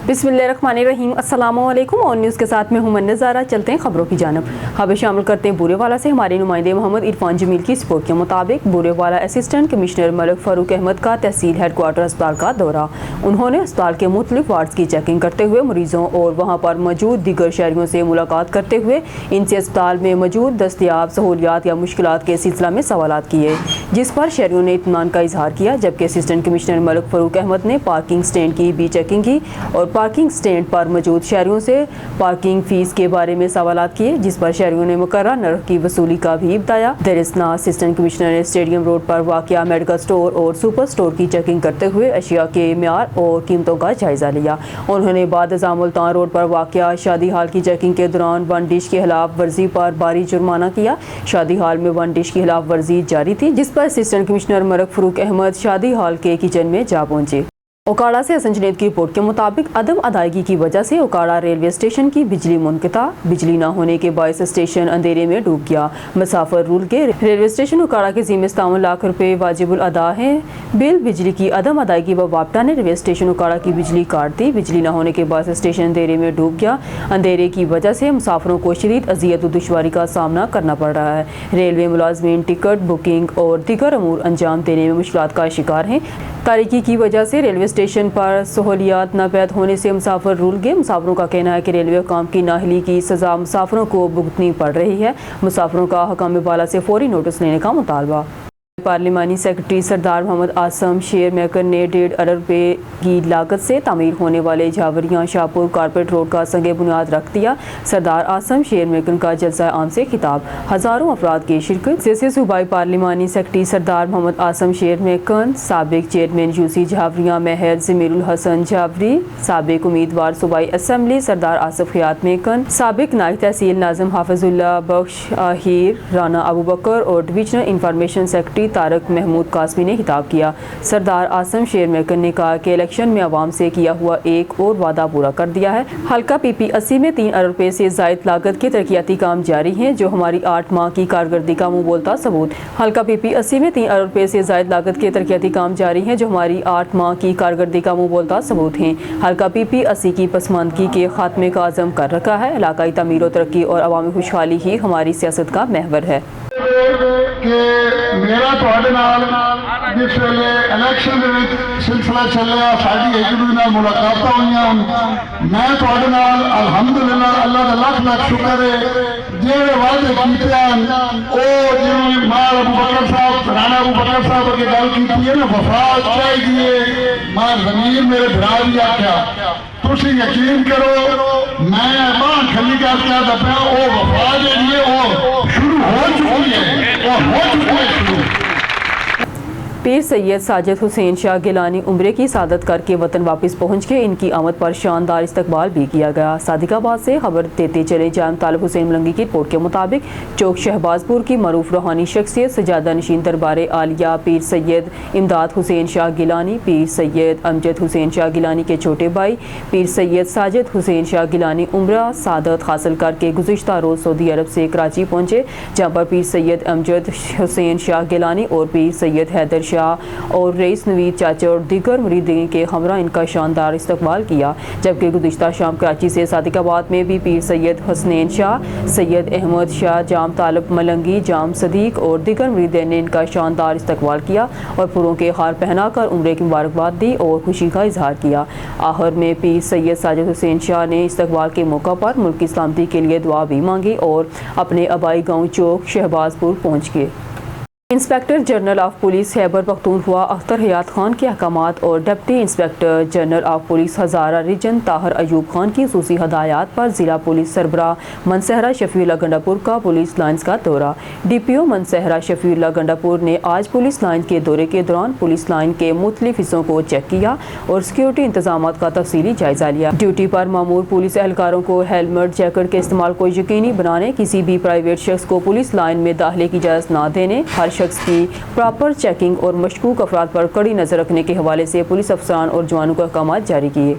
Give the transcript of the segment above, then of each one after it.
बिस्मिल्लाहिर्रहमानिर्रहीम। अस्सलाम वालेकुम। और न्यूज़ के साथ में हूं नज़ारा। चलते हैं खबरों की जानब। खबर शामिल करते हैं बूरेवाला से। हमारे नुमाइंदे मोहम्मद इरफान जमील की रिपोर्ट के मुताबिक बूरेवाला असिस्टेंट कमिश्नर मलिक फारूक अहमद का तहसील हेडक्वार्टर अस्पताल का दौरा। उन्होंने अस्पताल के मुख्तलिफ वार्ड्स की चेकिंग करते हुए मरीजों और वहाँ पर मौजूद दीगर शहरियों से मुलाकात करते हुए इनसे अस्पताल में मौजूद दस्तियाब सहूलियात या मुश्किलात के सिलसिला में सवालात किए, जिस पर शहरियों ने इत्मीनान का इजहार किया। जबकि असिस्टेंट कमिश्नर मलिक फारूक अहमद ने पार्किंग स्टैंड की भी चेकिंग की और पार्किंग स्टैंड पर मौजूद शहरियों से पार्किंग फीस के बारे में सवालात किए, जिस पर शहरियों ने मुकर्रर नर्ख की वसूली का भी बताया। दरिसना असिस्टेंट कमिश्नर ने स्टेडियम रोड पर वाक़िया मेडिकल स्टोर और सुपर स्टोर की चेकिंग करते हुए अशिया के म्यार और कीमतों का जायजा लिया। उन्होंने बाद मुल्तान रोड पर वाक़िया शादी हाल की चेकिंग के दौरान वन डिश की खिलाफ वर्जी पर भारी जुर्माना किया। शादी हाल में वन डिश की खिलाफ वर्जी जारी थी, जिस पर असिस्टेंट कमिश्नर मलिक फारूक अहमद शादी हाल के किचन में जा पहुंचे। ओकाड़ा से हसन जुनैद की रिपोर्ट के मुताबिक अदम अदायगी की वजह से ओकाड़ा रेलवे स्टेशन की बिजली मुनक़ता। बिजली न होने के बायस स्टेशन अंधेरे में डूब गया। मुसाफिर रूल के रेलवे स्टेशन ओकाड़ा के ज़िम्मे 57 लाख रुपए वाजिबुल अदा है। बिल बिजली की अदम अदायगी व वापटा ने रेलवे स्टेशन ओकाड़ा की बिजली काट दी। बिजली न होने के बायस स्टेशन अंधेरे में डूब गया। अंधेरे की वजह से मुसाफिरों को शदीद अजियत व दुश्वारी का सामना करना पड़ रहा है। रेलवे मुलाजमीन टिकट बुकिंग और दीगर अमूर अंजाम देने में मुश्किलात का शिकार हैं। तारीकी की वजह से रेलवे स्टेशन पर सहूलियात न पैदा होने से मुसाफिर रूल गए। मुसाफिरों का कहना है कि रेलवे हुकाम की नाअहली की सज़ा मुसाफिरों को भुगतनी पड़ रही है। मुसाफिरों का हकाम बाला से फौरी नोटिस लेने का मुतालबा। पार्लिमानी सेक्रेटरी सरदार मोहम्मद आसम शेर मेकर ने 1.5 अरब रुपए की लागत से तामीर होने वाले झावरियाँ शाहपुर कारपेट रोड का संगे बुनियाद रख दिया। सरदार आसम शेर मेकर का जलसा आम से खिताब, हज़ारों अफराद की शिरकत। जैसे सूबाई पार्लिमानी सेक्रेटरी सरदार मोहम्मद आसम शेर मेकर, साबिक चेयरमैन यूसी झावरियाँ महर ज़मीरुल हसन झावरी, साबिक उम्मीदवार सूबाई असम्बली सरदार आसिफ खियात मेकर, साबिक नायब तहसील नाज़िम हाफिजुल्लाह बख्श आहिर, राना अबू बकर और divisional information secretary Tariq Mahmood Qasmi ने खिताब किया। सरदार आसम शेर मेकर ने कहा कि इलेक्शन में आवाम से किया हुआ एक और वादा पूरा कर दिया है। हल्का PP 80 में 3 अरब रुपए से जायद लागत के तरक्याती काम जारी हैं, जो हमारी 8 माह की कारकर्दगी का मुंह बोलता सबूत। हल्का PP 80 में 3 अरब रुपए से जायद लागत के तरक्याती काम जारी हैं, जो हमारी 8 माह की कारकर्दगी का मुंह बोलता सबूत हैं। हल्का PP 80 की पसमानदगी के खात्मे का अज़म कर रखा है। इलाकाई तमीर और तरक्की और अवामी खुशहाली ही हमारी सियासत का महवर है। मेरा तुहाडे नाल जिस वेले इलेक्शन दे विच सिलसिला चलिया साडी एक दूसरे नाल मुलाकातां होईयां। मैं तुहाडे नाल अल्हम्दुलिल्लाह अल्लाह दा लख लख शुक्र है जेड़े वादे कीते हैं ओ जिवें मार अबू बकर साहब राणा अबू बकर साहब अगे गल कीती है ना, वफा चाहिए। मार जमीन मेरे भरा भी आख्या तुसी यकीन करो मैं बाहर खली करके दफा ओ वफा जी है वो शुरू हो चुकी है और हो चुकी है शुरू। पीर सैयद साजिद हुसैन शाह गिलानी उम्रे की सादत करके वतन वापस पहुँच के इनकी आमद पर शानदार इस्तकबाल भी किया गया। सादिकाबाद से खबर देते चले जाम तालिब हुसैन मलंगी की रिपोर्ट के मुताबिक चौक शहबाजपुर की मरूफ रूहानी शख्सियत सजादा नशीन दरबार आलिया पीर सैयद इमदाद हुसैन शाह गिलानी, पीर सैयद अमजद हुसैन शाह गिलानी के छोटे भाई पीर सैयद साजिद हुसैन शाह गिलानी उम्रा सादत हासिल करके गुज़िश्ता रोज़ सऊदी अरब से कराची पहुँचे, जहाँ पर पीर सैयद अमजद हुसैन शाह गिलानी और पीर सैयद हैदर और रईस नवीद चाचा और दीगर मुरीदीन के हमरा इनका शानदार इस्तकबाल किया। जबकि गुज़िश्ता शाम कराची से सादिकाबाद में भी पीर सैयद हसनैन शाह, सैयद अहमद शाह, जाम तालिब मलंगी, जाम सदीक और दीगर मुरीदीन ने इनका शानदार इस्तकबाल किया और फूलों के हार पहनाकर उम्रे की मुबारकबाद दी और खुशी का इजहार किया। आखिर में पीर सैयद साजिद हुसैन शाह ने इस्तकबाल के मौका पर मुल्क की सलामती के लिए दुआ भी मांगी और अपने आबाई गाँव चौक शहबाजपुर पहुँच गए। Inspector general of police Khyber Pakhtunkhwa Akhtar Hayat Khan के अहकामात और deputy inspector general of police Hazara region Tahir Ayub Khan की खुसूसी हदायत पर ज़िला पुलिस सरबराह मनसहरा शफीउल्लाह गंडापुर का पुलिस लाइन्स का दौरा। DPO मनसहरा शफीउल्लाह गंडापुर ने आज पुलिस लाइन के दौरे के दौरान पुलिस लाइन के मुख्तलिफ हिस्सों को चेक किया और सिक्योरिटी इंतजाम का तफसीली जायजा लिया। ड्यूटी पर मामूर पुलिस एहलकारों को हेलमेट जैकेट के इस्तेमाल को यकीनी बनाने, किसी भी प्राइवेट शख्स को पुलिस लाइन में दाखिले की इजाज़त न देने, हर शख्स की प्रॉपर चेकिंग और मशकूक अफराद पर कड़ी नजर रखने के हवाले से पुलिस अफसरान और जवानों को अहकाम जारी किए।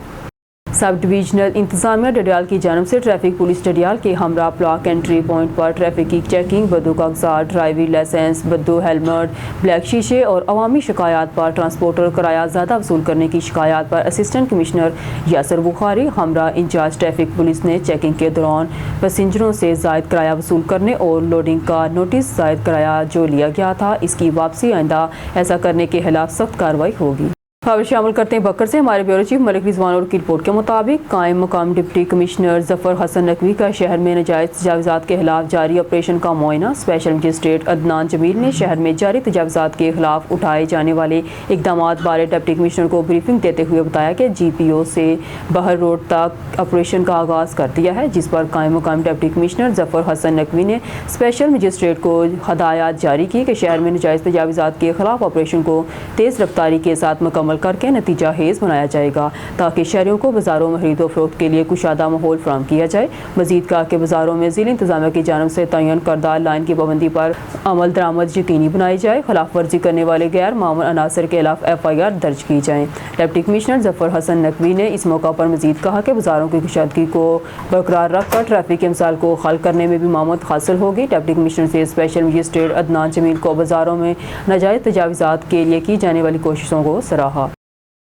सब डिवीजनल इंतजामिया डडियाल की जानब से ट्रैफिक पुलिस डडियाल के हमरा ब्लॉक एंट्री पॉइंट पर ट्रैफिक की चेकिंग, बदो कागजात, ड्राइविंग लाइसेंस, बदो हेलमेट, ब्लैक शीशे और अवामी शिकायत पर ट्रांसपोर्टर किराया ज़्यादा वसूल करने की शिकायत पर असिस्टेंट कमिश्नर यासर बुखारी हमरा इंचार्ज ट्रैफिक पुलिस ने चेकिंग के दौरान पैसेंजरों से ज़ायद किराया वसूल करने और लोडिंग का नोटिस ज़ायद किराया जो लिया गया था इसकी वापसी आइंदा ऐसा करने के खिलाफ सख्त कार्रवाई होगी। खबर शामिल करते हैं बकर से। हमारे ब्यूरो चीफ मलिक रिजवान और की रिपोर्ट के मुताबिक कायम मकाम डिप्टी कमिश्नर जफर हसन नकवी का शहर में नाजायज़ तजावज़ात के खिलाफ जारी ऑपरेशन का मुआयना। स्पेशल मजिस्ट्रेट अदनान जमील ने शहर में जारी तजावज़ात के खिलाफ उठाए जाने वाले इकदाम बारे डिप्टी कमिश्नर को ब्रीफिंग देते हुए बताया कि GPO से बहर रोड तक ऑपरेशन का आगाज़ कर दिया है, जिस पर कायम मकाम डिप्टी कमिश्नर जफर हसन नकवी ने स्पेशल मजिस्ट्रेट को हदायत जारी की कि शहर में नाजायज़ तजावज़ात के खिलाफ ऑपरेशन को तेज़ रफ्तारी के साथ मुकम्मल करके नतीजा हेज़ बनाया जाएगा ताकि शहरियों को बाज़ारों में खरीदो फरोख्त के लिए कुशादा माहौल फराहम किया जाए। मज़ीद कहा कि बाज़ारों में ज़िला इंतज़ामिया की जानब से तयन करदा लाइन की पाबंदी पर अमल दरामद यकीनी बनाई जाए। खिलाफ वर्जी करने वाले गैर मामूल अनासर के खिलाफ FIR दर्ज की जाए। डिप्टी कमिश्नर जफर हसन नकवी ने इस मौका पर मज़ीद कहा कि बाज़ारों की कुशादगी को बरकरार रख कर ट्रैफिक के मसाइल को हल करने में भी मामूद हासिल होगी। डिप्टी कमिश्नर से स्पेशल मजिस्ट्रेट अदनान जमील को बाज़ारों में नाजायज़ तजावज़ात के लिए की जाने वाली कोशिशों को सराहा।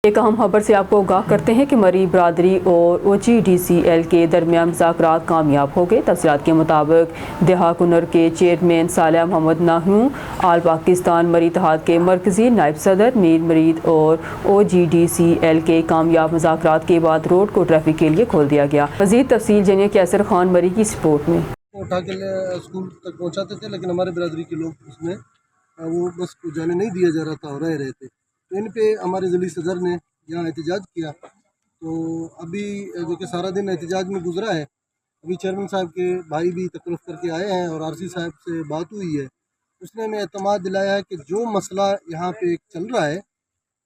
एक अहम खबर से आपको आगाह करते हैं कि मरी बरादरी और OGDCL के दरमियान मुज़ाकरात कामयाब हो गए। तफसीलात के मुताबिक देहा कुनर के चेयरमैन सालिह मोहम्मद नाहू, आल पाकिस्तान मरी इत्तेहाद के मरकज़ी नायब सदर मीर मरीद और OGDCL के कामयाब मुज़ाकरात के बाद रोड को ट्रैफिक के लिए खोल दिया गया। मज़ीद तफसील जानिए कैसर खान मरी की रिपोर्ट में। उठा के स्कूल तक पहुँचाते थे, लेकिन हमारे बरादरी के लोग उसमें वो बस को जाने नहीं दिया जा रहा था और रह रहे थे, तो इन पे हमारे ज़िली सदर ने यहाँ एहतजाज किया। तो अभी जो कि सारा दिन एहतजाज में गुजरा है, अभी चेयरमैन साहब के भाई भी तकरीफ करके आए हैं और RC साहब से बात हुई है। उसने हमें एतमाद दिलाया है कि जो मसला यहाँ पे चल रहा है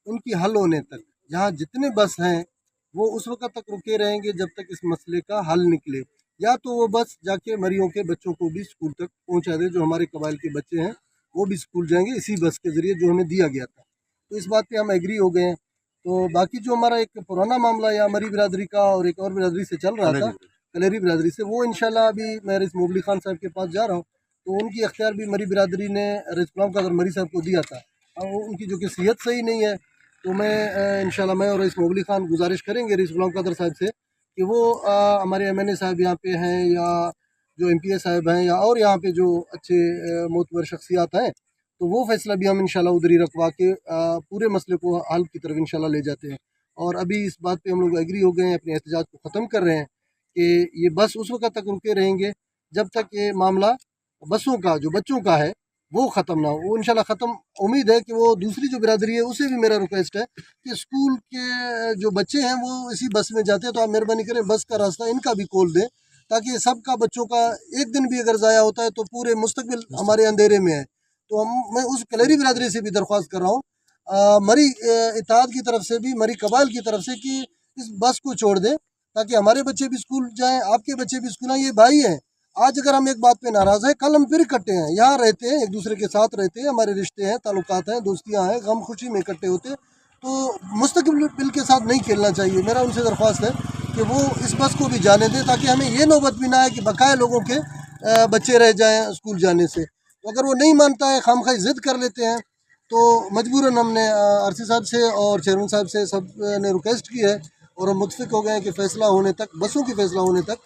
उनकी हल होने तक यहाँ जितने बस हैं वो उस वक्त तक रुके रहेंगे जब तक इस मसले का हल निकले, या तो वो बस जाके मरियों के बच्चों को भी स्कूल तक पहुँचा दे। जो हमारे कबाइल के बच्चे हैं वो भी स्कूल जाएंगे इसी बस के ज़रिए जो हमें दिया गया था। तो इस बात पे हम एग्री हो गए हैं। तो बाकी जो हमारा एक पुराना मामला या मरी बिरादरी का और एक और बिरादरी से चल रहा था, कलेरी बिरादरी से, वो इंशाल्लाह अभी मैं रईस मोबली खान साहब के पास जा रहा हूँ। तो उनकी अख्तियार भी मरी बिरादरी ने रईस गुलाम कादर मरी साहब को दिया था। और उनकी जो कि सेहत सही नहीं है, तो मैं इंशाल्लाह मैं और रईस मोबली खान गुजारिश करेंगे रईस गुलाम कादर साहब से कि वो हमारे MNA साहब यहाँ पे हैं या जो MPA साहब हैं या और यहाँ पे जो अच्छे मोतबर शख्सियात हैं, तो वो फैसला भी हम इंशाल्लाह उधर ही रखवा के पूरे मसले को हल की तरफ इंशाल्लाह ले जाते हैं। और अभी इस बात पे हम लोग एग्री हो गए हैं, अपने एहतजाज को ख़त्म कर रहे हैं कि ये बस उस वक्त तक रुके रहेंगे जब तक ये मामला बसों का जो बच्चों का है वो ख़त्म ना हो। वो इंशाल्लाह ख़त्म, उम्मीद है कि वो दूसरी जो बिरादरी है उसे भी मेरा रिक्वेस्ट है कि स्कूल के जो बच्चे हैं वो इसी बस में जाते हैं, तो आप मेहरबानी करें बस का रास्ता इनका भी खोल दें, ताकि सबका बच्चों का एक दिन भी अगर ज़ाया होता है तो पूरे मुस्तकबिल हमारे अंधेरे में है। तो मैं उस कलेरी बिरादरी से भी दरख्वास्त कर रहा हूँ मरी इत्तेहाद की तरफ से भी, मरी कबाइल की तरफ से, कि इस बस को छोड़ दें ताकि हमारे बच्चे भी स्कूल जाएं, आपके बच्चे भी स्कूल आएँ। ये भाई हैं, आज अगर हम एक बात पे नाराज़ हैं कल हम फिर इकट्ठे हैं, यहाँ रहते हैं, एक दूसरे के साथ रहते हैं, हमारे रिश्ते हैं, ताल्लुकात हैं, दोस्तियाँ हैं, गम खुशी में इकट्ठे होते हैं। तो मुस्तकबिल के साथ नहीं खेलना चाहिए। मेरा उनसे दरख्वास्त है कि वो इस बस को भी जाने दें ताकि हमें ये नौबत भी ना आए कि बकाया लोगों के बच्चे रह जाएँ स्कूल जाने से। तो अगर वो नहीं मानता है, खामखाई ज़िद कर लेते हैं, तो मजबूरन हमने RC साहब से और चेयरमैन साहब से सब ने रिक्वेस्ट की है और हम मुतफिक हो गए हैं कि फ़ैसला होने तक, बसों की फ़ैसला होने तक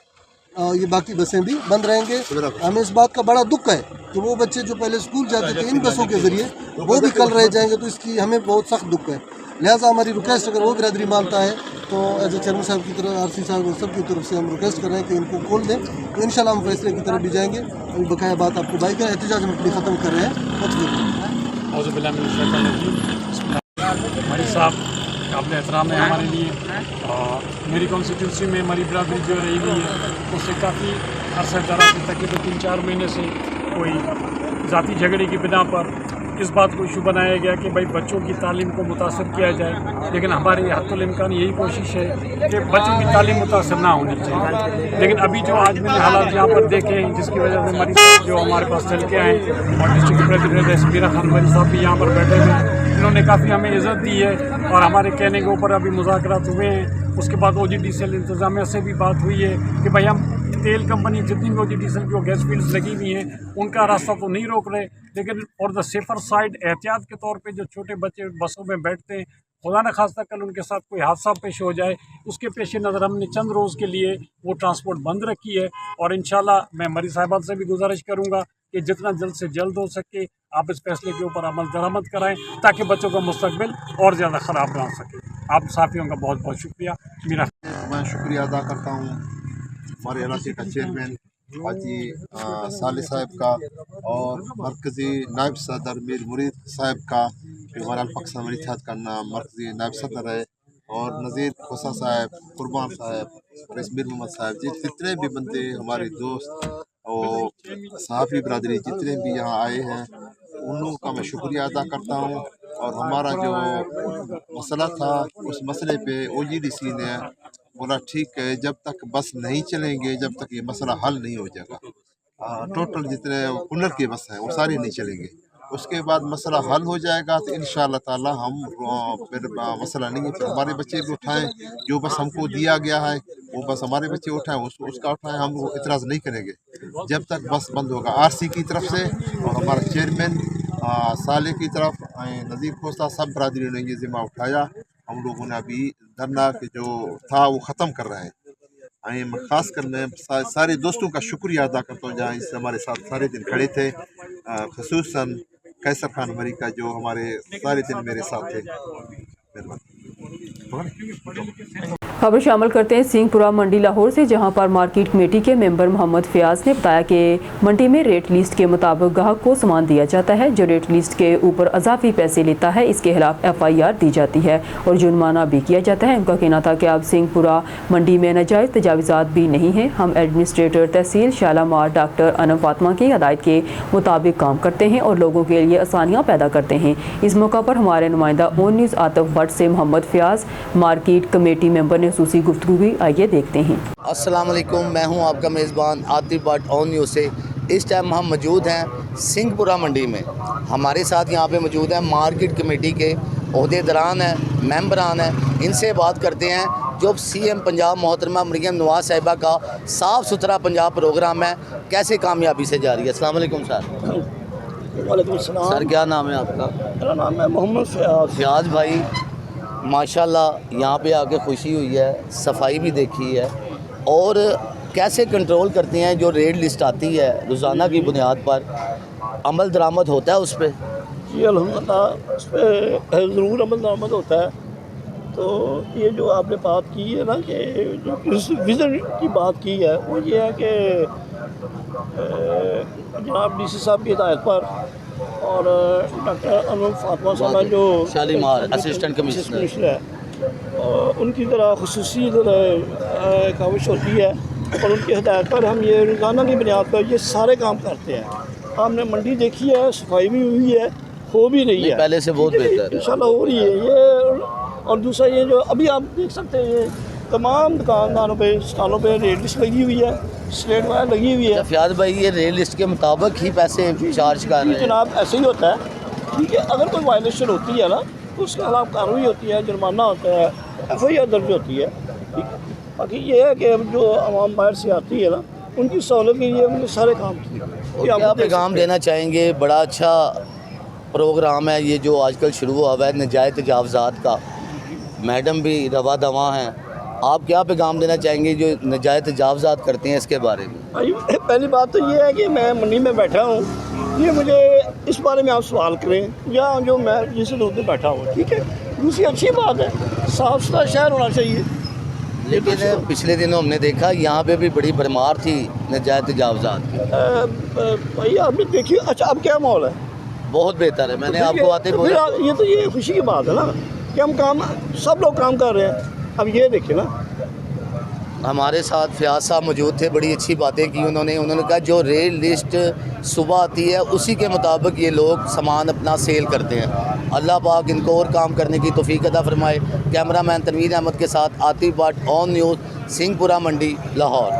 ये बाकी बसें भी बंद रहेंगे। हमें इस बात का बड़ा दुख है कि वो बच्चे जो पहले स्कूल जाते थे इन बसों के ज़रिए वो भी कल रह जाएंगे, तो इसकी हमें बहुत सख्त दुख है। लिहाजा हमारी रिक्वेस्ट अगर वो बिरादरी मानता है तो एज ए चेयरमैन साहब की तरफ, RC साहब और सब की तरफ से हम रिक्वेस्ट कर रहे हैं कि इनको खोल दें, तो इंशाल्लाह हम फैसले की तरफ भी जाएंगे। अभी बकाया बात आपको भाई का एहतजाज हम अपनी ख़त्म कर रहे हैं। मरी साहब काबिल एहतराम है हमारे लिए। मेरी कॉन्स्टिट्यूंसी में मरी बिरादरी जो रही हुई है उससे काफ़ी अरसा दराज से तकरीबन 3-4 महीने से कोई ज़ाती झगड़े की बिना पर इस बात को इशू बनाया गया कि भाई बच्चों की तालीम को मुतासर किया जाए, लेकिन हमारे हत्तुल इम्कान यही कोशिश है कि बच्चों की तालीम मुतासर ना होनी चाहिए। लेकिन अभी जो आज मैंने हालात यहाँ पर देखे हैं जिसकी वजह से मरी साहब जो हमारे पास चल के आए और डिस्ट्रिक्ट प्रेसिडेंट मीरा खान मरी साहब भी यहाँ पर बैठे हुए, इन्होंने काफ़ी हमें इज़्ज़त दी है और हमारे कहने के ऊपर अभी मुज़ाकरात हुए हैं उसके बाद OGDCL इंतज़ामिया से भी बात हुई है कि भाई हम तेल कंपनी जितनी भी OGDCL की गैस फील्ड्स लगी हुई हैं उनका रास्ता तो नहीं रोक रहे, लेकिन फॉर द सेफर साइड एहतियात के तौर पे जो छोटे बच्चे बसों में बैठते हैं, खुदा न खास्ता कल उनके साथ कोई हादसा पेश हो जाए, उसके पेश नज़र हमने चंद रोज़ के लिए वो ट्रांसपोर्ट बंद रखी है। और इंशाल्लाह मैं मरी साहिबान से भी गुजारिश करूँगा कि जितना जल्द से जल्द हो सके आप इस फैसले के ऊपर अमल दरामद कराएं ताकि बच्चों का मुस्तकबिल और ज़्यादा ख़राब ना हो सके। आप साथियों का बहुत बहुत शुक्रिया। मेरा मैं शुक्रिया अदा करता हूँ हमारे इलाके का चेयरमैन हाजी साले साहब का और मरकज़ी नायब सदर मीर मुरीद साहब का, जो हमारा पाकिस्तान इत्तेहाद का नाम मरकज़ी नायब सदर है, और नज़ीर खोसा साहब, कुर्बान साहब और इसमीर मोहम्मद साहब, जितने भी बंदे हमारे दोस्त और सहाफ़ी बरदरी जितने भी यहाँ आए हैं उन लोगों का मैं शुक्रिया अदा करता हूँ। और हमारा जो मसला था उस मसले पे OGDC ने बोला ठीक है, जब तक बस नहीं चलेंगे जब तक ये मसला हल नहीं हो जाएगा। टोटल जितने कुल्लर के बस हैं वो सारे नहीं चलेंगे, उसके बाद मसला हल हो जाएगा तो इंशाअल्लाह ताला हम फिर मसला नहीं है, फिर हमारे बच्चे भी उठाएं, जो बस हमको दिया गया है वो बस हमारे बच्चे उठाएं, उसका उठाएं, हम इतराज़ नहीं करेंगे जब तक बस बंद होगा। RC की तरफ से और हमारा चेयरमैन साले की तरफ नज़ीर खोसा सब बरादरी ने ये ज़िम्मा उठाया। हम लोगों ने अभी धरना के जो था वो ख़त्म कर रहे हैं। मैं ख़ास कर मैं सारे दोस्तों का शुक्रिया अदा करता हूँ जहाँ इससे हमारे साथ सारे दिन खड़े थे, ख़ुसूसन कैसर खान मरी का जो हमारे सारे दिन मेरे साथ थे। खबर शामिल करते हैं सिंहपुरा मंडी लाहौर से, जहां पर मार्केट कमेटी के मेंबर मोहम्मद फयाज ने बताया कि मंडी में रेट लिस्ट के मुताबिक ग्राहक को सामान दिया जाता है, जो रेट लिस्ट के ऊपर अजाफी पैसे लेता है इसके खिलाफ FIR दी जाती है और जुर्माना भी किया जाता है। उनका कहना था कि अब सिंहपुरा मंडी में नाजायज़ तजावीज़ात भी नहीं हैं। हम एडमिनिस्ट्रेटर तहसील शालामार डॉक्टर अनम फातिमा की हदायत के मुताबिक काम करते हैं और लोगों के लिए आसानियाँ पैदा करते हैं। इस मौका पर हमारे नुमाइंदा ON न्यूज़ आतिफ भट्ट से Mohammad Fayyaz market committee member ने खुसूसी गुफ्तगू भी, आइए देखते हैं। अस्सलाम वालेकुम, मैं हूं आपका मेज़बान आतिफ भट्ट ON न्यूज़ से। इस टाइम हम मौजूद हैं सिंहपुरा मंडी में। हमारे साथ यहां पे मौजूद हैं मार्केट कमेटी के ओहदेदारान हैं, मेंबरान हैं। इनसे बात करते हैं जो CM पंजाब मोहतरमा मरियम नवाज़ साहिबा का साफ़ सुथरा पंजाब प्रोग्राम है कैसे कामयाबी से जारी है। अस्सलाम वालेकुम सर। वालेकुम सलाम। सर क्या नाम है आपका? मेरा नाम है मोहम्मद फयाज। फयाज भाई, माशाल्लाह यहाँ पे आके खुशी हुई है, सफाई भी देखी है, और कैसे कंट्रोल करते हैं जो रेट लिस्ट आती है रोज़ाना की बुनियाद पर, अमल दरामद होता है उस पर? जी अल्हम्दुलिल्लाह उस पर ज़रूर अमल दरामद होता है। तो ये जो आपने बात की है ना कि जो इस विज़न की बात की है वो ये है कि जनाब DC साहब की हिदायत पर और डॉक्टर अनम फातिमा साहब जो शालीमार असिस्टेंट कमिश्नर है और उनकी तरह खुसूसी काविश होती है और उनकी हिदायत पर हम ये रोज़ाना की बुनियाद पर ये सारे काम करते हैं। हमने मंडी देखी है, सफाई भी हुई है, हो भी रही है, पहले से बहुत बेहतर है इंशाल्लाह हो रही है ये। और दूसरा ये जो अभी आप देख सकते हैं ये तमाम दुकानदारों पे स्टॉलों पे रेट लिस्ट लगी हुई है, स्ट्रेट वायर लगी हुई है। फयाज भाई ये रेट लिस्ट के मुताबिक ही पैसे चार्ज कर रहे हैं? जनाब ऐसे ही होता है, ठीक है। अगर कोई वायलेशन होती है ना तो उसके खिलाफ कार्रवाई होती है, जुर्माना होता है, FIR दर्ज होती है, ठीक है। बाकी ये है कि जो आवाम बाहर से आती है ना उनकी सहूलत के लिए उनके सारे काम किए। क्या पैगाम देना चाहेंगे? बड़ा अच्छा प्रोग्राम है ये जो आजकल शुरू हुआ है नजायज़ तजावज़ात का, मैडम भी रवा दवा हैं, आप क्या पैगाम देना चाहेंगे जो नजायज़ तजावज़ात करते हैं इसके बारे में? पहली बात तो ये है कि मैं मंडी में बैठा हूँ, ये मुझे इस बारे में आप सवाल करें या जो मैं जिस रोड पर बैठा हूँ, ठीक है। दूसरी अच्छी बात है साफ़ सुथरा शहर होना चाहिए, लेकिन पिछले दिनों हमने देखा यहाँ पे भी बड़ी भरमार थी नजायज़ तजावज़ात की। भाई आपने देखिए, अच्छा अब क्या माहौल है? बहुत बेहतर है। मैंने आपको आते बोला ये तो ये खुशी की बात है ना कि हम काम सब लोग काम कर रहे हैं। अब ये देखिए ना, हमारे साथ फयाज साहब मौजूद थे, बड़ी अच्छी बातें की उन्होंने कहा जो रेट लिस्ट सुबह आती है उसी के मुताबिक ये लोग सामान अपना सेल करते हैं। अल्लाह पाक इनको और काम करने की तौफीक अता फरमाए। कैमरामैन तनवीर अहमद के साथ आतिफ भट्ट ON न्यूज़ सिंहपुरा मंडी लाहौर।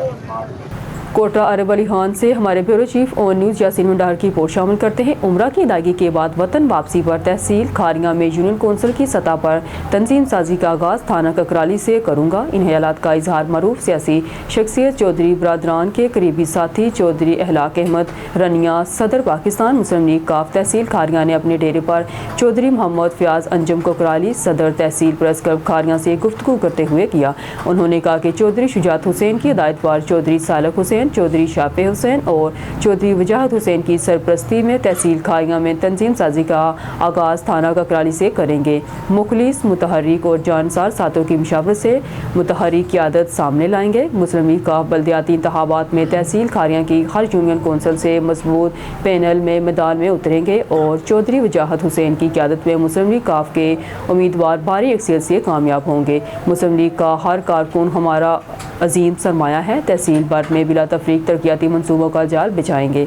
कोटरा अरब अली खान से हमारे bureau chief on news Yasin Mandar की रिपोर्ट शामिल करते हैं। उम्रा की अदायगी के बाद वतन वापसी पर तहसील खारियां में यूनियन कौंसिल की सतह पर तंजीम साजी का आगाज़ थाना ककराली से करूँगा। इन ख्यालात का इजहार मरूफ सियासी शख्सियत चौधरी बरादरान के करीबी साथी चौधरी अहलाक अहमद रनिया सदर पाकिस्तान मुस्लिम लीग काफ तहसील खारियां ने अपने डेरे पर चौधरी मोहम्मद फयाज अंजम ककराली सदर तहसील प्रेस क्लब खारियां से गुफ्तगू करते हुए किया। उन्होंने कहा कि चौधरी शुजात हुसैन की हिदायत पर चौधरी सालक हुसैन, चौधरी शाफे हुसैन और चौधरी वजाहत हुसैन की सरपरस्ती में तहसील खारियां में तंजीम साजी का आगाज़ थाना ककराली से करेंगे। मुखलिस मुतहर्रिक और जानसार साथों की मुशावरत से मुतहर्रिक क़यादत सामने लाएंगे। मुस्लिम लीग काफ बल्दियाती इंतखाबात में तहसील खारियां की हर यूनियन कौंसिल से मजबूत पैनल में मैदान में उतरेंगे और चौधरी वजाहत हुसैन की क़यादत में मुस्लिम लीग काफ के उम्मीदवार भारी अक्सरियत से कामयाब होंगे। मुस्लिम लीग का हर कारकुन हमारा अजीम सरमाया है। तहसील भर में बिला तफरीक तरक्याती मंसूबों का जाल बिछाएंगे।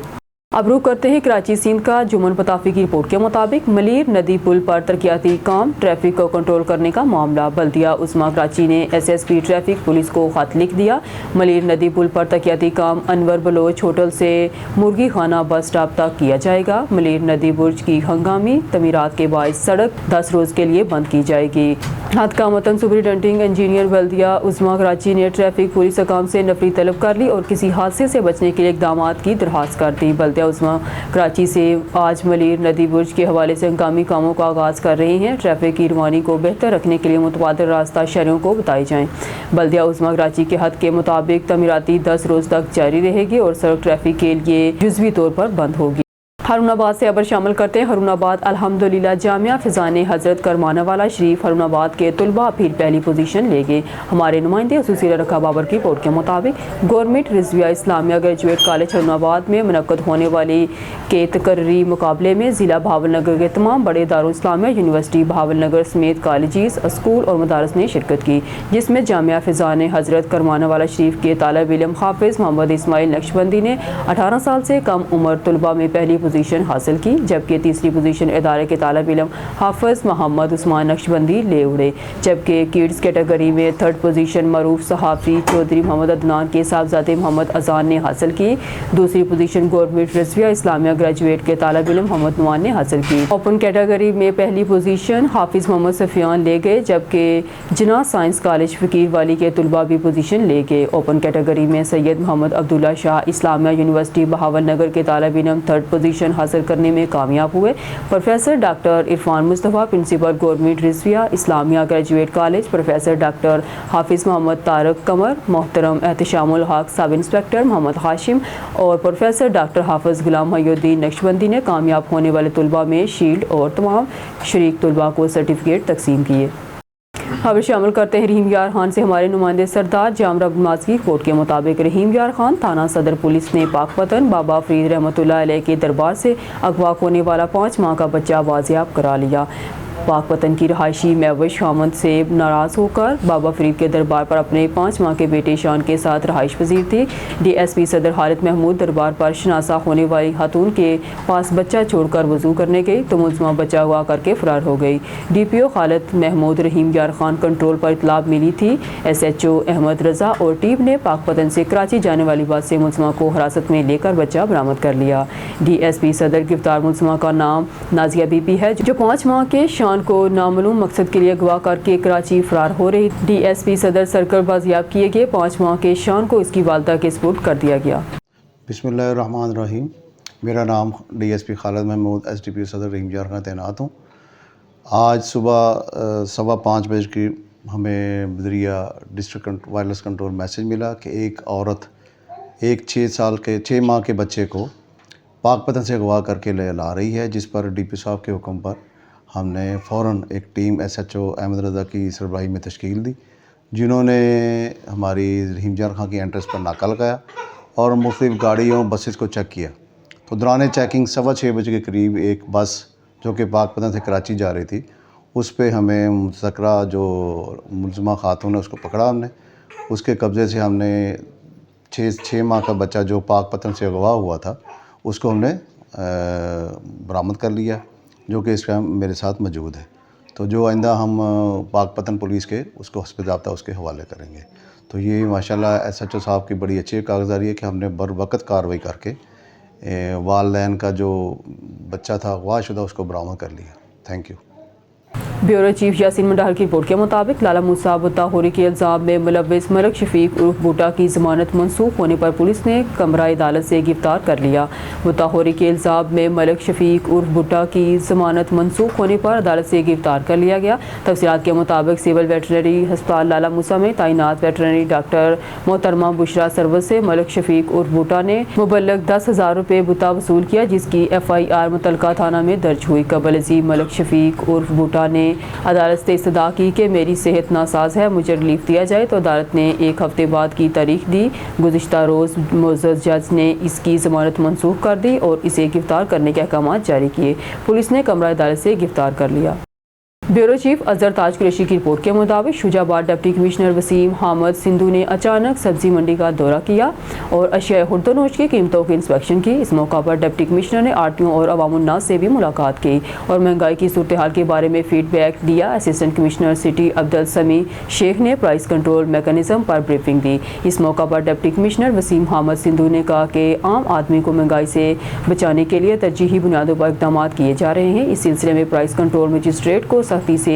अब रुख करते हैं कराची सिंध का। जुमन पताफी की रिपोर्ट के मुताबिक मलीर नदी पुल पर तरक्याती काम, ट्रैफिक को कंट्रोल करने का मामला। बल्दिया उस्मा कराची ने SSP ट्रैफिक पुलिस को खत लिख दिया। मलीर नदी पुल पर तरक्याती काम अनवर बलोच होटल से मुर्गी खाना बस स्टॉप तक किया जाएगा। मलीर नदी बुर्ज की हंगामी तमीरात के बायस सड़क 10 रोज़ के लिए बंद की जाएगी। हद का मतन सुपरिटेंडिंग इंजीनियर बल्दिया उस्मा कराची ने ट्रैफिक पुलिस अकाम से नफरी तलब कर ली और किसी हादसे से बचने के लिए इकदाम की दरख्वास्त कर दी। बल्दिया उस्मा कराची से आज मलीर नदी बुर्ज के हवाले से हंगामी कामों का आगाज़ कर रहे हैं। ट्रैफिक की रवानी को बेहतर रखने के लिए मुतबादिल रास्ता शहरों को बताए जाएँ। बल्दिया उस्मा कराची के हद के मुताबिक तमीराती 10 रोज़ तक जारी रहेगी और सड़क ट्रैफिक के लिए जुज़वी तौर पर बंद होगी। हरुणाबाद से खबर शामिल करते हैं। हरुणाबाद अल्हम्दुलिल्लाह जामिया फिजान हज़रत करमाना वाला शरीफ हरुणाबाद के तलबा फिर पहली पोजीशन ले गए। हमारे नुमाइंदे हुसूसी रखा बाबर की रिपोर्ट के मुताबिक government Rizvia Islamia graduate college Haroonabad में मुनक्कद होने वाले के तकर्री मुकाबले में ज़िला भावलनगर के तमाम बड़े दारुल इस्लामिया यूनिवर्सिटी भावलनगर समेत कॉलेजेस, स्कूल और मदारस ने शिरकत की, जिसमें जामिया फिजान हज़रत करमाना वाला शरीफ के तालिब इल्म हाफिज़ मोहम्मद इस्माइल नक्शबंदी ने 18 साल से कम उम्र तलबा में पहली पोजीशन हासिल की, जबकि तीसरी पोजीशन इदारे के तालिब इल्म हाफिज मोहम्मद उस्मान नक्शबंदी ले उड़े। जबकि किड्स कैटेगरी में थर्ड पोजीशन मरूफ सहाफ़ी चौधरी मोहम्मद अदनान के साहबजादे मोहम्मद अजान ने हासिल की। दूसरी position government Rizvia Islamia graduate के तालिब इल्म मोहम्मद नुमान ने हासिल की। ओपन कैटेगरी में पहली पोजीशन हाफिज मोहम्मद सफियान ले गए, जबकि जिना साइंस कॉलेज फकीर वाली के तलबा भी पोजीशन ले गए। ओपन कैटेगरी में सैयद मोहम्मद अब्दुल्ला शाह इस्लामिया यूनिवर्सिटी बहावलनगर के तालिब इल्म थर्ड पोजीशन हासिल करने में कामयाब हुए। Professor doctor Irfan Mustafa principal government Rizvia Islamia graduate college, professor doctor Hafiz Mohammad Tarak कमर, मोहतरम एहतशामुल हक सब इंस्पेक्टर मोहम्मद हाशिम और प्रोफेसर डॉक्टर हाफिज़ गुलाम मोहिउद्दीन नक्शबंदी ने कामयाब होने वाले तलबा में शील्ड और तमाम शरीक तलबा को सर्टिफिकेट तकसीम किए। खबर शामिल करते हैं रहीम यार खान से हमारे नुमाइंदे सरदार जामर अब्दुल की रिपोर्ट के मुताबिक रहीम यार खान थाना सदर पुलिस ने पाकपतन बाबा फरीद रहमतुल्लाह अलैह के दरबार से अगवा होने वाला 5 माह का बच्चा बाजियाब करा लिया। पाकपतन की रहायशी महविश खामद से नाराज़ होकर बाबा फरीद के दरबार पर अपने 5 माह के बेटे शान के साथ रहाइश पजीर थी। DSP सदर खालिद महमूद दरबार पर शनासा होने वाली खातून के पास बच्चा छोड़कर वजू करने गई तो मुलजमा बच्चा हुआ करके फरार हो गई। DPO खालिद महमूद रहीम यार खान कंट्रोल पर इतलाब मिली थी। SHO अहमद रज़ा और टीम ने पाकपतन से कराची जाने वाली बस से मुलजमा को हिरासत में लेकर बच्चा बरामद कर लिया। DSP सदर गिरफ्तार मुलजमा का नाम नाजिया बीबी है, जो 5 माह के शान को नामालूम मकसद के लिए अगवा करके कराची फरार हो रही। DSP सदर सर्कल बाजियाब किए गए 5 माह के शान को इसकी वालदा के सुपुर्द कर दिया गया। बिस्मिल्लाहिर्रहमानिर्रहीम। मेरा नाम DSP खालिद महमूद SDPO सदर रहीम यार खान तैनात हूँ। आज सुबह 5:15 बजे की हमें बदरिया डिस्ट्रिक्ट वायरलेस कंट्रोल मैसेज मिला कि एक औरत एक 6 माह के बच्चे को पाकपतन से अगवा करके ले ला रही है, जिस पर DP साहब के हुक्म पर हमने फ़ौरन एक टीम SHO अहमद रज़ा की सरबराही में तश्कील दी, जिन्होंने हमारी रहीम यार खान की एंट्रेंस पर नाका लगाया और मुख्तलिफ़ गाड़ियों बसेस को चेक किया। तो दौरान चेकिंग 6:15 बजे के करीब एक बस जो कि पाकपतन से कराची जा रही थी, उस पर हमें मुतज़क्करा जो मुलज़मा खातून है उसको पकड़ा हमने। उसके कब्ज़े से हमने 6 माह का बच्चा जो पाकपतन से अगवा हुआ था उसको हमने बरामद कर लिया, जो कि इस टाइम मेरे साथ मौजूद है। तो जो आइंदा हम पाकपतन पुलिस के उसको हस्ब ज़ाब्ता उसके हवाले करेंगे। تو یہ ماشاءاللہ SHO صاحب کی بڑی اچھی کارگزاری ہے کہ ہم نے بر وقت کارروائی کر کے والدین کا جو بچہ تھا اغوا شدہ اس کو برآمد کر لیا. Thank you. Bureau chief Yasin Mandal کی رپورٹ کے مطابق لالا موسیٰ بطہ ہوری کے الزام میں ملوث ملک شفیق عرف بوٹا کی ضمانت منسوخ ہونے پر پولیس نے کمرہ عدالت سے گرفتار کر لیا. بطہ ہوری کے الزام میں ملک شفیق عرف بوٹا کی ضمانت منسوخ ہونے پر عدالت سے گرفتار کر لیا گیا. تفصیلات کے مطابق سول ویٹرنری ہسپتال لالا موسیٰ میں تعینات ویٹرنری ڈاکٹر محترمہ بشرا سرور سے ملک شفیق عرف بوٹا نے مبلغ 10,000 روپے بطہ وصول کیا، جس کی FIR متعلقہ تھانہ میں درج ہوئی. قبل ازیں ملک شفیق عرف بوٹا نے عدالت سے استدعا کی کہ میری صحت ناساز ہے، مجھے ریلیف دیا جائے، تو عدالت نے 1 ہفتے بعد کی تاریخ دی. گزشتہ روز معزز جج نے اس کی ضمانت منسوخ کر دی اور اسے گرفتار کرنے کے احکامات جاری کیے. پولیس نے کمرہ عدالت سے گرفتار کر لیا. بیورو چیف اظہر تاج قریشی کی رپورٹ کے مطابق شجاع آباد ڈپٹی کمشنر وسیم حامد سندھو نے اچانک سبزی منڈی کا دورہ کیا اور اشیاء خرد و نوش کی قیمتوں کی انسپیکشن کی. اس موقع پر ڈپٹی کمشنر نے آڑھتیوں اور عوام الناس سے بھی ملاقات کی اور مہنگائی کی صورتحال کے بارے میں فیڈ بیک دیا. اسسٹنٹ کمشنر سٹی عبدالسمیع شیخ نے پرائس کنٹرول میکانزم پر بریفنگ دی. اس موقع پر ڈپٹی کمشنر وسیم حامد سندھو نے کہا کہ عام آدمی کو مہنگائی سے بچانے کے لیے ترجیحی بنیادوں پر اقدامات کیے جا رہے ہیں. اس سلسلے میں پرائس کنٹرول مجسٹریٹ کو سختی سے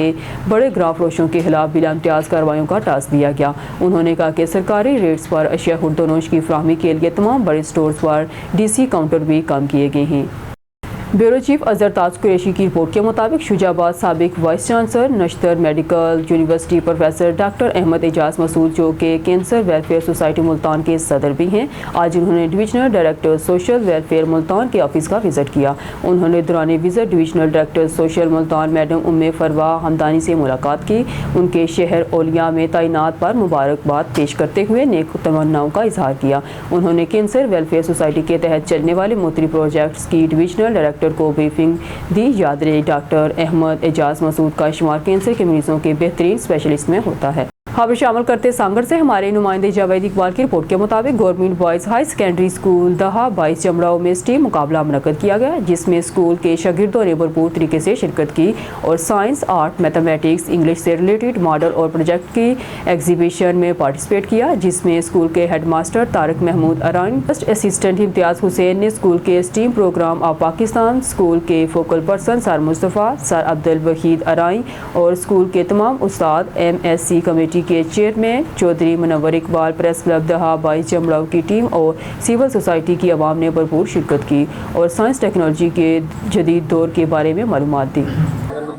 بڑے گراف فروشوں کے خلاف بلا امتیاز کارروائیوں کا ٹاسک دیا گیا. انہوں نے کہا کہ سرکاری ریٹس پر اشیاء خرد و نوش کی فراہمی کے لیے تمام بڑے سٹورز پر DC کاؤنٹر بھی کام کیے گئے ہیں. بیورو چیف اظہر تاج قریشی کی رپورٹ کے مطابق شجاع آباد سابق vice chancellor Nishtar medical university professor doctor Ahmed Ijaz Masood, جو کہ کینسر ویلفیئر سوسائٹی ملتان کے صدر بھی ہیں، آج انہوں نے divisional director social welfare Multan کے آفس کا وزٹ کیا. انہوں نے دوران visit divisional director social Multan madam Farwa Hamdani سے ملاقات کی. ان کے شہر اولیا میں تعینات پر مبارکباد پیش کرتے ہوئے نیک تمناؤں کا اظہار کیا. انہوں نے کینسر ویلفیئر سوسائٹی کے تحت چلنے والے مختلف پروجیکٹس کی ڈویژنل ڈائریکٹر کو بریفنگ دی. یاد رہے ڈاکٹر احمد اعجاز مسعود کا شمار کینسر کے مریضوں کے بہترین اسپیشلسٹ میں ہوتا ہے. خبر شامل کرتے سانگڑ سے ہمارے نمائندے جاوید اقبال کی رپورٹ کے مطابق government boys high secondary school Daha 22 Jamrao میں اسٹیم مقابلہ منعقد کیا گیا، جس میں اسکول کے شاگردوں نے بھرپور طریقے سے شرکت کی اور سائنس، آرٹ، میتھمیٹکس، انگلش سے ریلیٹڈ ماڈل اور پروجیکٹ کی ایگزیبیشن میں پارٹیسپیٹ کیا، جس میں اسکول کے head master Tariq Mahmood Arain, first assistant Imtiaz Hussain نے اسکول کے STEM programme of Pakistan, school کے focal person sir Mustafa, sir Abdul Waheed Arain اور اسکول کے تمام استاد، MSc کمیٹی کے chairman Chaudhry Munawar Iqbal, press club Daha 22 Jamrao کی ٹیم اور سول سوسائٹی کی عوام نے بھرپور شرکت کی اور سائنس ٹیکنالوجی کے جدید دور کے بارے میں معلومات دی.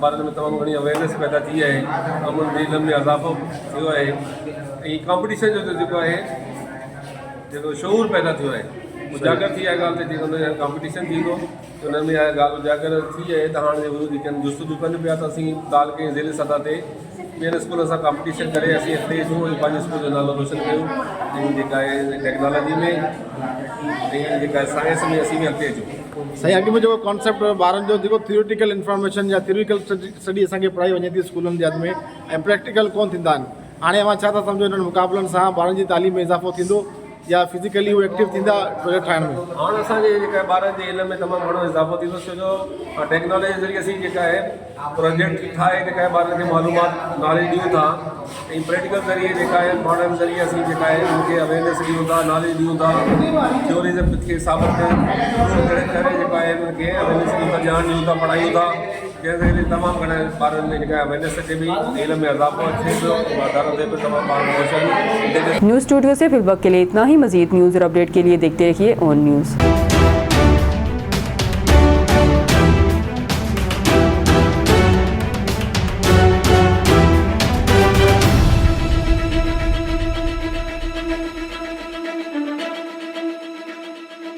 भारत में तमामु घणी अवेयरनेस पैदा थी आहे, अमन जे इल्म में इज़ाफ़ो थियो आहे ऐं कॉम्पिटिशन जो जेको आहे जेको शऊर पैदा थियो आहे उजागर थी आहे ॻाल्हि ते जेको कॉम्पिटिशन थींदो उन में आहे ॻाल्हि उजागर थी आहे त हाणे उहे जेके जुस्तजू कनि पिया त असीं ॻाल्हि खे ज़िले सतह ते ॿियनि स्कूलनि सां कॉम्पिटिशन करे असीं अॻिते अचूं ऐं पंहिंजे स्कूल जो नालो रोशन कयूं ऐं जेका आहे टेक्नोलॉजी में ऐं जेका साइंस में असीं बि अॻिते अचूं. साईं अॻु में जेको कॉन्सेप्ट ॿारनि जो जेको थियोरिटिकल इंफॉर्मेशन या थियोरिटिकल स्टडी असांखे पढ़ाई वञे थी स्कूलनि जे हद में ऐं प्रैक्टिकल कोन थींदा आहिनि. हाणे अवां छा था सम्झो हिननि मुक़ाबलनि सां ॿारनि जी तालीम में इज़ाफ़ो थींदो या फिज़िकली उहे एक्टिव थींदा प्रोजेक्ट ठाहिण में? हाणे असांजे जेका ॿारनि जे इल्म में तमामु घणो इज़ाफ़ो थींदो, छो जो टेक्नोलॉजी जे ज़रिए असीं जेका आहे प्रोजेक्ट ठाहे जेका आहे ॿारनि खे मालूमात नॉलेज ॾियूं था ऐं प्रैक्टिकल ज़रिए जेका आहे मॉडल ज़रिए असीं जेका आहे उनखे अवेयरनेस ॾियूं था, नॉलेज ॾियूं था, थ्योरीज़म खे साबित करे जेका आहे उनखे अवेयरनेस ॾियूं था, ॼाण ॾियूं था, पढ़ायूं था, जंहिं ज़रिए तमामु घणा ॿारनि में जेका अवेयरनेस खे बि इल्म में इज़ाफ़ो अचे पियो, वाधारो थिए पियो, तमामु ॿार रोशन. न्यूज़ स्टूडियो से फिल वक्त के लिए इतना ही. मजीद न्यूज़ और अपडेट के लिए देखते रहिए ऑन न्यूज़.